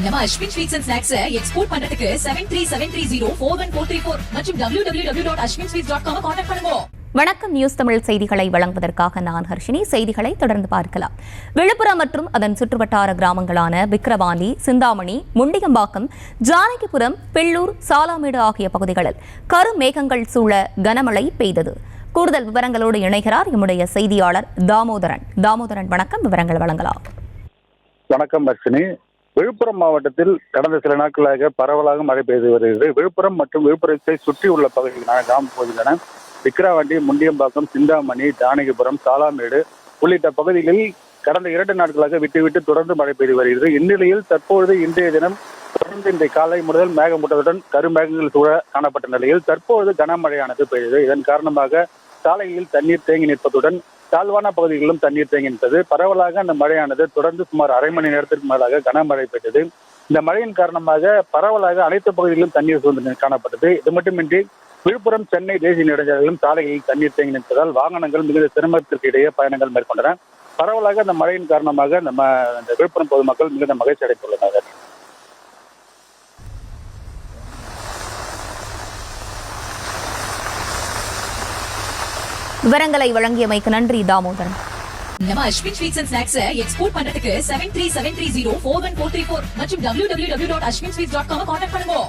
நம்ம Ashwin sweets and snacks export பண்றதுக்கு 7373041434 மற்றும் www.ashwinsweets.com கான்டாக்ட் பண்ணுங்க. வணக்கம். நியூஸ் தமிழ் செய்திகளை வழங்குவதற்காக நான் ஹர்ஷினி. செய்திகளை தொடர்ந்து பார்க்கலாம். விழுப்புரம் மற்றும் அதன் சுற்றுவட்டார கிராமங்களான விக்கிரவாண்டி, சிந்தாமணி, முண்டியம்பாக்கம், ஜானகிபுரம், பில்லூர், சாலாமேடு ஆகிய பகுதிகளில் கருமேகங்கள் சூழ கனமழை பெய்தது. கூடுதல் விவரங்களோடு இணைகிறார் எம்முடைய செய்தியாளர் தாமோதரன். தாமோதரன், வணக்கம். விவரங்கள் வழங்கலாம். வணக்கம் ஹர்ஷினி. விழுப்புரம் மாவட்டத்தில் கடந்த சில நாட்களாக பரவலாக மழை பெய்து வருகிறது. விழுப்புரம் மற்றும் விழுப்புரத்தை சுற்றியுள்ள பகுதிகளான கிராம பகுதிகளான விக்கிரவாண்டி, முண்டியம்பாக்கம், சிந்தாமணி, ஜானகிபுரம், சாலாமேடு உள்ளிட்ட பகுதிகளில் கடந்த 2 நாட்களாக விட்டு தொடர்ந்து மழை பெய்து வருகிறது. இந்நிலையில் தற்பொழுது இன்றைய தினம் தொடர்ந்து இன்றைய காலை முதல் மேகமூட்டத்துடன் கருமேகங்கள் சூழ காணப்பட்ட நிலையில் தற்பொழுது கனமழையானது பெய்தது. இதன் காரணமாக சாலையில் தண்ணீர் தேங்கி நிற்பதுடன் தாழ்வான பகுதிகளிலும் தண்ணீர் தேங்கி நின்றது. பரவலாக அந்த மழையானது தொடர்ந்து சுமார் அரை மணி நேரத்திற்கு மேலாக கனமழை பெற்றது. இந்த மழையின் காரணமாக பரவலாக அனைத்து பகுதிகளிலும் தண்ணீர் சூழ்ந்து காணப்பட்டது. இது மட்டுமின்றி விழுப்புரம், சென்னை தேசிய நெடுஞ்சாலைகளிலும் சாலைகளில் தண்ணீர் தேங்கி நிற்பதால் வாகனங்கள் மிகுந்த சிரமத்திற்கு இடையே பயணங்கள் மேற்கொண்டன. பரவலாக அந்த மழையின் காரணமாக நம்ம இந்த விழுப்புரம் பொதுமக்கள் மிகுந்த மகிழ்ச்சி அடைந்துள்ளனர். விவரங்களை வழங்கியமைக்கு நன்றி தாமோதரன். நம்ம Ashwin sweets and snacks export பண்றதுக்கு 7373041434 மற்றும் www.ashwinsweets.com கான்டாக்ட் பண்ணுங்க.